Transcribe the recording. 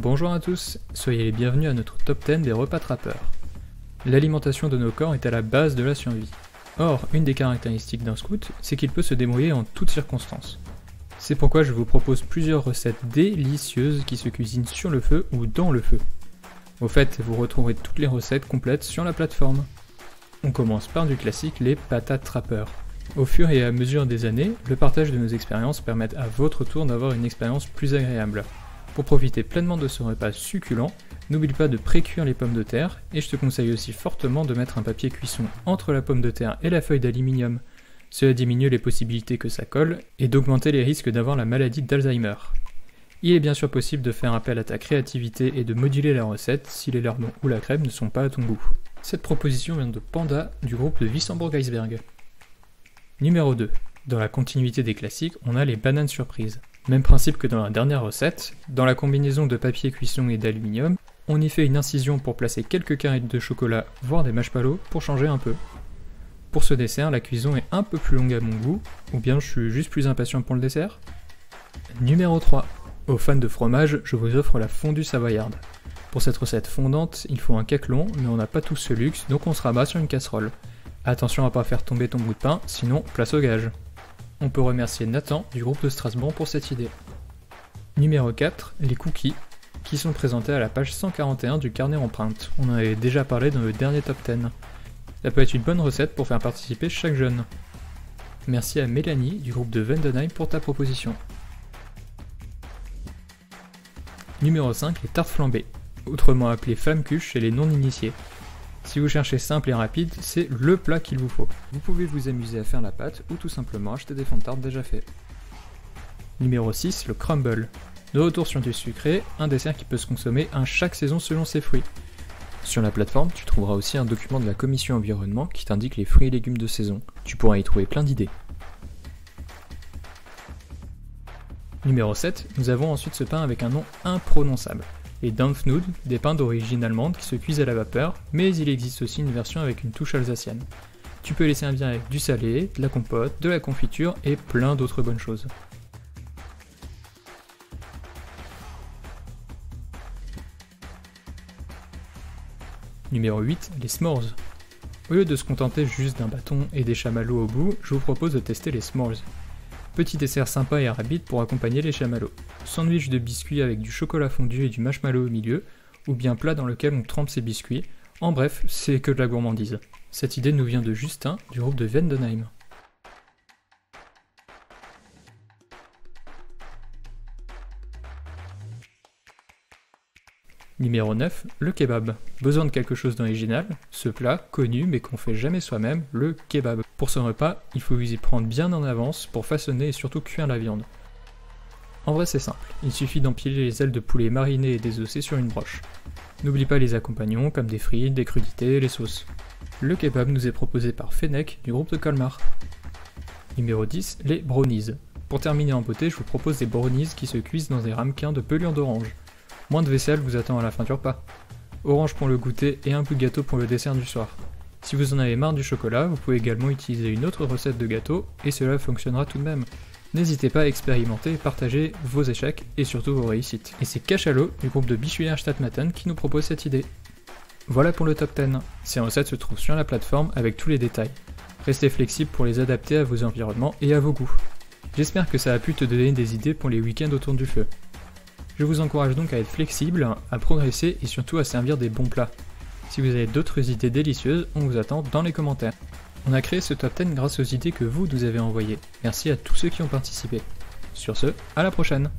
Bonjour à tous, soyez les bienvenus à notre top 10 des repas trappeurs. L'alimentation de nos corps est à la base de la survie. Or, une des caractéristiques d'un scout, c'est qu'il peut se débrouiller en toutes circonstances. C'est pourquoi je vous propose plusieurs recettes délicieuses qui se cuisinent sur le feu ou dans le feu. Au fait, vous retrouverez toutes les recettes complètes sur la plateforme. On commence par du classique, les patates trappeurs. Au fur et à mesure des années, le partage de nos expériences permet à votre tour d'avoir une expérience plus agréable. Pour profiter pleinement de ce repas succulent, n'oublie pas de pré-cuire les pommes de terre, et je te conseille aussi fortement de mettre un papier cuisson entre la pomme de terre et la feuille d'aluminium. Cela diminue les possibilités que ça colle, et d'augmenter les risques d'avoir la maladie d'Alzheimer. Il est bien sûr possible de faire appel à ta créativité et de moduler la recette si les lardons ou la crème ne sont pas à ton goût. Cette proposition vient de Panda, du groupe de Wissembourg Iceberg. Numéro 2. Dans la continuité des classiques, on a les bananes surprises. Même principe que dans la dernière recette, dans la combinaison de papier cuisson et d'aluminium, on y fait une incision pour placer quelques carrés de chocolat, voire des marshmallows, pour changer un peu. Pour ce dessert, la cuisson est un peu plus longue à mon goût, ou bien je suis juste plus impatient pour le dessert. Numéro 3. Aux fans de fromage, je vous offre la fondue savoyarde. Pour cette recette fondante, il faut un caclon, mais on n'a pas tous ce luxe, donc on se rabat sur une casserole. Attention à pas faire tomber ton bout de pain, sinon place au gage. On peut remercier Nathan du groupe de Strasbourg pour cette idée. Numéro 4, les cookies, qui sont présentés à la page 141 du carnet empreinte. On en avait déjà parlé dans le dernier top 10. Ça peut être une bonne recette pour faire participer chaque jeune. Merci à Mélanie du groupe de Vendenheim pour ta proposition. Numéro 5, les tartes flambées, autrement appelées flamme-cuche chez les non-initiés. Si vous cherchez simple et rapide, c'est le plat qu'il vous faut. Vous pouvez vous amuser à faire la pâte ou tout simplement acheter des fonds de tarte déjà faits. Numéro 6, le crumble. De retour sur du sucré, un dessert qui peut se consommer à chaque saison selon ses fruits. Sur la plateforme, tu trouveras aussi un document de la commission environnement qui t'indique les fruits et légumes de saison. Tu pourras y trouver plein d'idées. Numéro 7, nous avons ensuite ce pain avec un nom imprononçable. Les Dampfnudeln, des pains d'origine allemande qui se cuisent à la vapeur, mais il existe aussi une version avec une touche alsacienne. Tu peux les servir avec du salé, de la compote, de la confiture et plein d'autres bonnes choses. Numéro 8, les s'mores. Au lieu de se contenter juste d'un bâton et des chamallows au bout, je vous propose de tester les s'mores. Petit dessert sympa et rapide pour accompagner les chamallows. Sandwich de biscuits avec du chocolat fondu et du marshmallow au milieu, ou bien plat dans lequel on trempe ses biscuits. En bref, c'est que de la gourmandise. Cette idée nous vient de Justin, du groupe de Vendenheim. Numéro 9, le kebab. Besoin de quelque chose d'original, ce plat, connu mais qu'on fait jamais soi-même, le kebab. Pour ce repas, il faut vous y prendre bien en avance pour façonner et surtout cuire la viande. En vrai c'est simple, il suffit d'empiler les ailes de poulet marinées et désossées sur une broche. N'oublie pas les accompagnons comme des frites, des crudités et les sauces. Le kebab nous est proposé par Fennec du groupe de Colmar. Numéro 10, les brownies. Pour terminer en beauté, je vous propose des brownies qui se cuisent dans des ramequins de pelure d'orange. Moins de vaisselle vous attend à la fin du repas. Orange pour le goûter et un bout de gâteau pour le dessert du soir. Si vous en avez marre du chocolat, vous pouvez également utiliser une autre recette de gâteau et cela fonctionnera tout de même. N'hésitez pas à expérimenter et partager vos échecs et surtout vos réussites. Et c'est Cachalot du groupe de Bichulière Stadtmatten qui nous propose cette idée. Voilà pour le top 10. Ces recettes se trouvent sur la plateforme avec tous les détails. Restez flexible pour les adapter à vos environnements et à vos goûts. J'espère que ça a pu te donner des idées pour les week-ends autour du feu. Je vous encourage donc à être flexible, à progresser et surtout à servir des bons plats. Si vous avez d'autres idées délicieuses, on vous attend dans les commentaires. On a créé ce top 10 grâce aux idées que vous nous avez envoyées. Merci à tous ceux qui ont participé. Sur ce, à la prochaine!